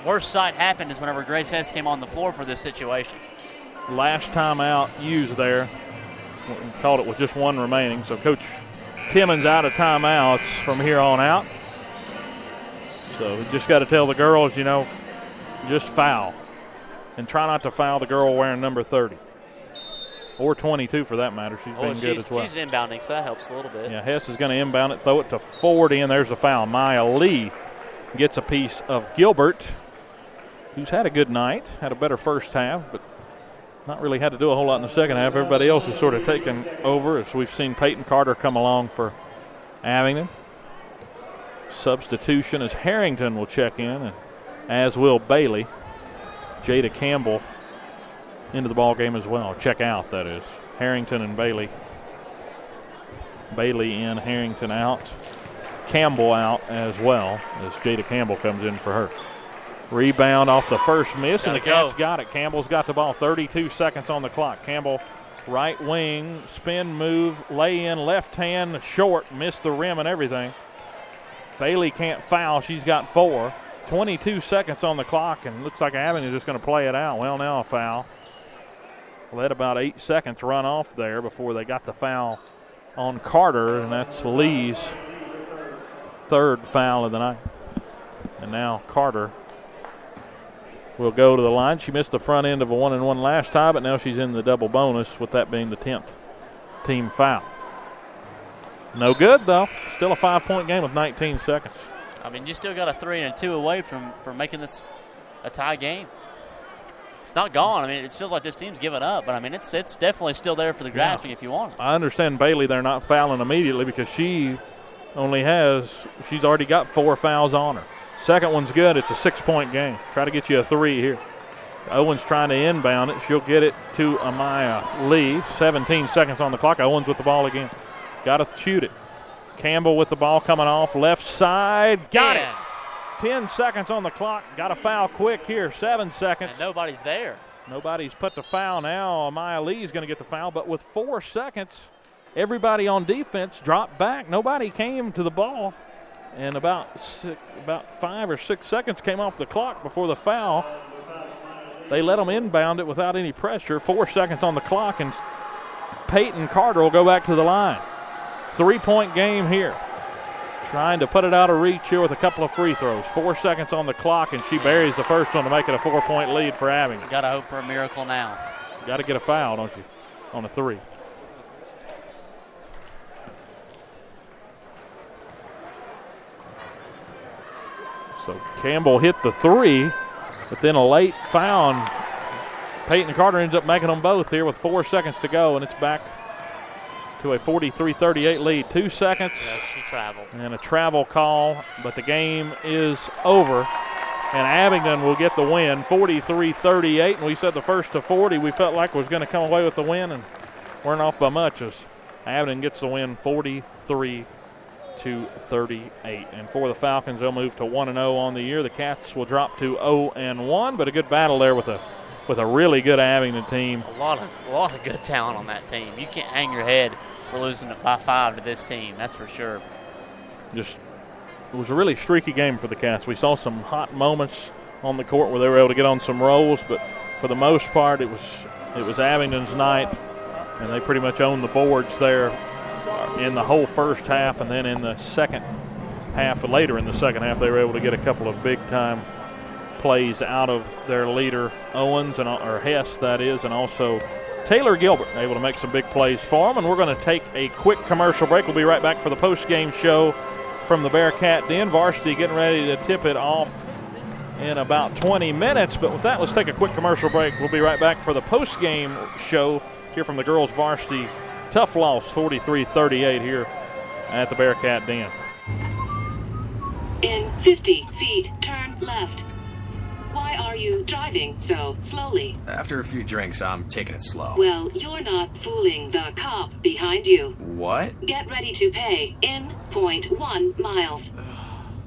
worst sight happened is whenever Grace Hess came on the floor for this situation. Last timeout used there. Called it with just one remaining. So Coach Timmons out of timeouts from here on out. So we just got to tell the girls, just foul. And try not to foul the girl wearing number 30. Or 22 for that matter. She's been good as well. She's inbounding, so that helps a little bit. Yeah, Hess is going to inbound it, throw it to forward in. There's a foul. Maya Lee gets a piece of Gilbert, who's had a good night, had a better first half, but not really had to do a whole lot in the second half. Everybody else has sort of taken over as we've seen Peyton Carter come along for Abingdon. Substitution as Harrington will check in, and as will Bailey. Jada Campbell into the ball game as well. Check out, that is. Harrington and Bailey. Bailey in, Harrington out. Campbell out as well as Jada Campbell comes in for her. Rebound off the first miss, and the Cats got it. Campbell's got the ball. 32 seconds on the clock. Campbell, right wing, spin move, lay in, left hand, short, missed the rim and everything. Bailey can't foul. She's got 4. 22 seconds on the clock, and looks like Abingdon is just going to play it out. Well, now a foul. Let about 8 seconds run off there before they got the foul on Carter, and that's Lee's third foul of the night. And now Carter will go to the line. She missed the front end of a 1-and-1 last time, but now she's in the double bonus, with that being the 10th team foul. No good, though. Still a 5-point game with 19 seconds. I mean, you still got a 3 and a 2 away from making this a tie game. It's not gone. I mean, it feels like this team's given up, but I mean, it's definitely still there for the grasping if you want it. I understand Bailey, they're not fouling immediately because she's already got 4 fouls on her. Second one's good. It's a 6-point game. Try to get you a 3 here. Owens trying to inbound it. She'll get it to Amaya Lee. 17 seconds on the clock. Owens with the ball again. Got to shoot it. Campbell with the ball coming off left side. Got it. 10 seconds on the clock. Got a foul quick here. 7 seconds. And nobody's there. Nobody's put the foul now. Amaya Lee's going to get the foul, but with 4 seconds, everybody on defense dropped back. Nobody came to the ball. And about 5 or 6 seconds came off the clock before the foul. They let them inbound it without any pressure. 4 seconds on the clock, and Peyton Carter will go back to the line. 3-point game here. Trying to put it out of reach here with a couple of free throws. 4 seconds on the clock, and she buries the first one to make it a 4-point lead for Abingdon. Got to hope for a miracle now. Got to get a foul, don't you, on a 3. So Campbell hit the 3, but then a late foul. Peyton Carter ends up making them both here with 4 seconds to go, and it's back to a 43-38 lead. 2 seconds. Yeah, she traveled. And a travel call, but the game is over. And Abingdon will get the win, 43-38. And we said the first to 40 we felt like was going to come away with the win, and weren't off by much as Abingdon gets the win 43-38. And for the Falcons, they'll move to 1-0 on the year. The Cats will drop to 0-1, but a good battle there with a really good Abingdon team. A lot of good talent on that team. You can't hang your head for losing it by 5 to this team, that's for sure. It was a really streaky game for the Cats. We saw some hot moments on the court where they were able to get on some rolls, but for the most part it was Abingdon's night, and they pretty much owned the boards there in the whole first half, and then in the second half, later in the second half, they were able to get a couple of big-time plays out of their leader, Owens, or Hess, that is, and also Taylor Gilbert, able to make some big plays for them. And we're going to take a quick commercial break. We'll be right back for the post-game show from the Bearcat Den. Varsity getting ready to tip it off in about 20 minutes. But with that, let's take a quick commercial break. We'll be right back for the post-game show here from the girls' varsity. Tough loss, 43-38 here at the Bearcat Den. In 50 feet, turn left. Why are you driving so slowly? After a few drinks, I'm taking it slow. Well, you're not fooling the cop behind you. What? Get ready to pay in 0.1 miles.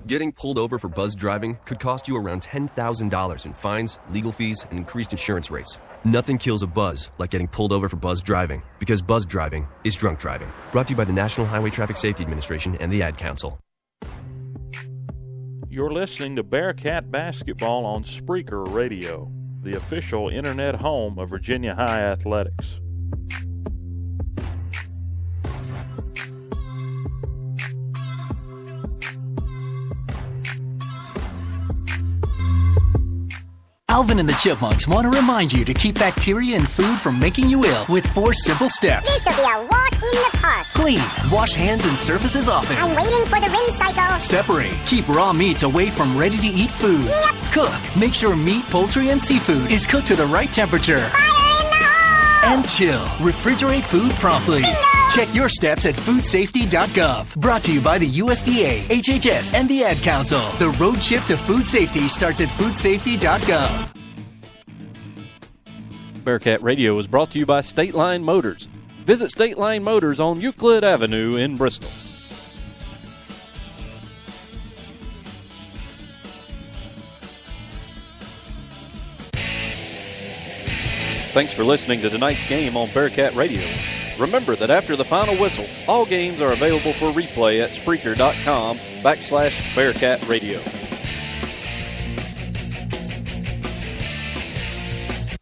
Getting pulled over for buzz driving could cost you around $10,000 in fines, legal fees, and increased insurance rates. Nothing kills a buzz like getting pulled over for buzz driving, because buzz driving is drunk driving. Brought to you by the National Highway Traffic Safety Administration and the Ad Council. You're listening to Bearcat Basketball on Spreaker Radio, the official internet home of Virginia High Athletics. Alvin and the Chipmunks want to remind you to keep bacteria in food from making you ill with 4 simple steps. This will be a walk in the park. Clean. Wash hands and surfaces often. I'm waiting for the rinse cycle. Separate. Keep raw meats away from ready-to-eat foods. Yep. Cook. Make sure meat, poultry, and seafood is cooked to the right temperature. Fire in the hole! And chill. Refrigerate food promptly. Bingo! Check your steps at foodsafety.gov. Brought to you by the USDA, HHS, and the Ad Council. The road trip to food safety starts at foodsafety.gov. Bearcat Radio is brought to you by State Line Motors. Visit State Line Motors on Euclid Avenue in Bristol. Thanks for listening to tonight's game on Bearcat Radio. Remember that after the final whistle, all games are available for replay at Spreaker.com/Bearcat Radio.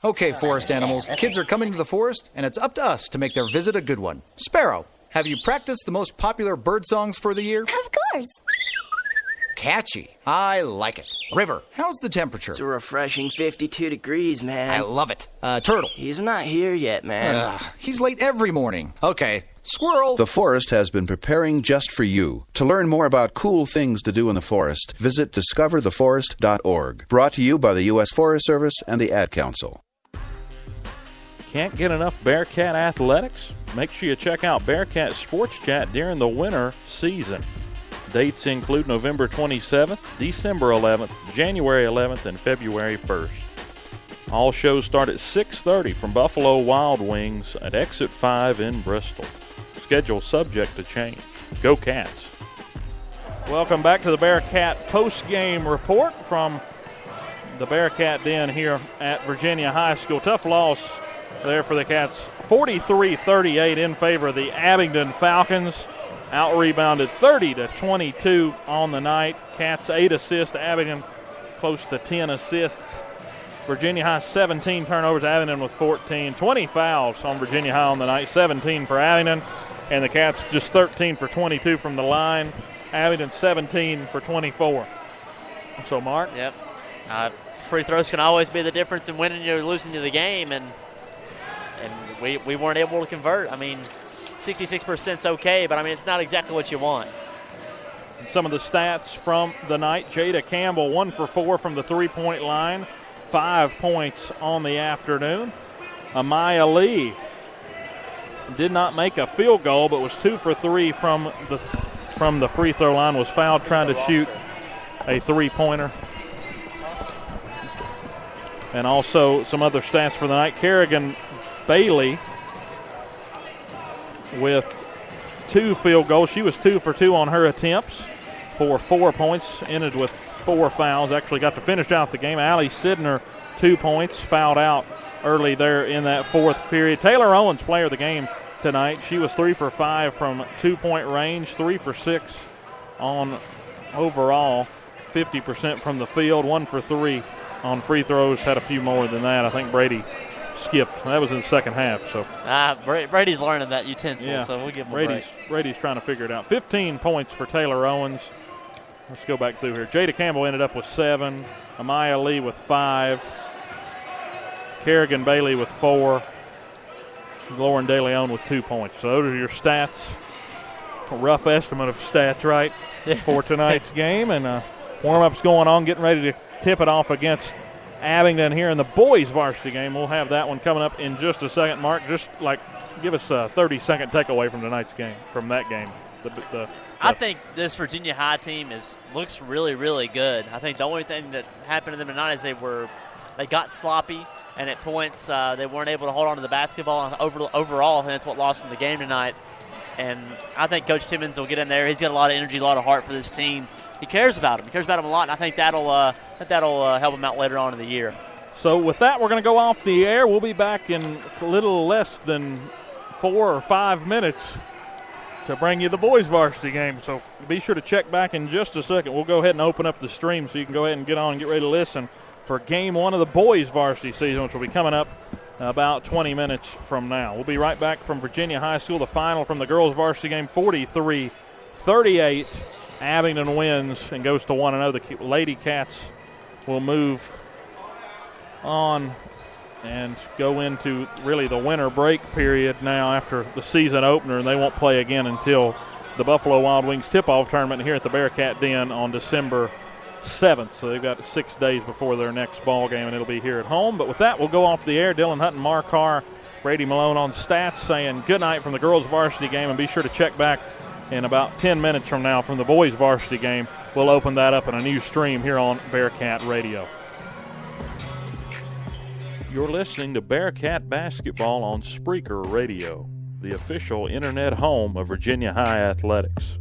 Okay, forest animals, kids are coming to the forest, and it's up to us to make their visit a good one. Sparrow, have you practiced the most popular bird songs for the year? Of course. Catchy. I like it. River, how's the temperature? It's a refreshing 52 degrees, man. I love it. Turtle. He's not here yet, man. He's late every morning. Okay. Squirrel. The forest has been preparing just for you. To learn more about cool things to do in the forest, visit discovertheforest.org. Brought to you by the U.S. Forest Service and the Ad Council. Can't get enough Bearcat athletics? Make sure you check out Bearcat Sports Chat during the winter season. Dates include November 27th, December 11th, January 11th, and February 1st. All shows start at 6:30 from Buffalo Wild Wings at Exit 5 in Bristol. Schedule subject to change. Go Cats. Welcome back to the Bearcat post-game report from the Bearcat Den here at Virginia High School. Tough loss there for the Cats. 43-38 in favor of the Abingdon Falcons. Out-rebounded 30-22 on the night. Cats 8 assists, Abingdon close to 10 assists. Virginia High 17 turnovers, Abingdon with 14. 20 fouls on Virginia High on the night, 17 for Abingdon. And the Cats just 13 for 22 from the line. Abingdon 17 for 24. So, Mark? Yep. Free throws can always be the difference in winning or losing to the game, and we weren't able to convert. I mean, 66% is okay, but, I mean, it's not exactly what you want. Some of the stats from the night. Jada Campbell, 1 for 4 from the three-point line, 5 points on the afternoon. Amaya Lee did not make a field goal, but was 2 for 3 from the free throw line, was fouled trying to shoot a three-pointer. And also some other stats for the night. Kerrigan Bailey with 2 field goals. She was 2 for 2 on her attempts for 4 points, ended with 4 fouls. Actually got to finish out the game. Allie Sidner, 2 points, fouled out early there in that fourth period. Taylor Owens, player of the game tonight. She was 3 for 5 from 2-point range, 3 for 6 on overall, 50% from the field, 1 for 3 on free throws. Had a few more than that. I think Brady skipped. That was in the second half. So Brady's learning that utensil, so we'll give him a break. Brady's trying to figure it out. 15 points for Taylor Owens. Let's go back through here. Jada Campbell ended up with 7. Amaya Lee with 5. Kerrigan Bailey with 4. Lauren DeLeon with 2 points. So those are your stats. A rough estimate of stats, right, for tonight's game. And warm-up's going on, getting ready to tip it off against Abingdon here in the boys varsity game. We'll have that one coming up in just a second. Mark, just give us a 30-second takeaway from tonight's game, from that game. I think this Virginia High team looks really, really good. I think the only thing that happened to them tonight is they got sloppy, and at points they weren't able to hold on to the basketball. Overall, I think that's what lost them the game tonight. And I think Coach Timmons will get in there. He's got a lot of energy, a lot of heart for this team. He cares about them. He cares about them a lot, and I think that'll help him out later on in the year. So with that, we're going to go off the air. We'll be back in a little less than 4 or 5 minutes to bring you the boys varsity game. So be sure to check back in just a second. We'll go ahead and open up the stream so you can go ahead and get on and get ready to listen for game one of the boys varsity season, which will be coming up about 20 minutes from now. We'll be right back from Virginia High School. The final from the girls varsity game, 43-38. Abingdon wins and goes to 1-0. The Lady Cats will move on and go into really the winter break period now after the season opener, and they won't play again until the Buffalo Wild Wings tip-off tournament here at the Bearcat Den on December 7th. So they've got 6 days before their next ball game, and it'll be here at home. But with that, we'll go off the air. Dylan Hutton, Mark Carr, Brady Malone on stats saying good night from the girls varsity game, and be sure to check back in about 10 minutes from now from the boys varsity game. We'll open that up in a new stream here on Bearcat Radio. You're listening to Bearcat Basketball on Spreaker Radio, the official internet home of Virginia High Athletics.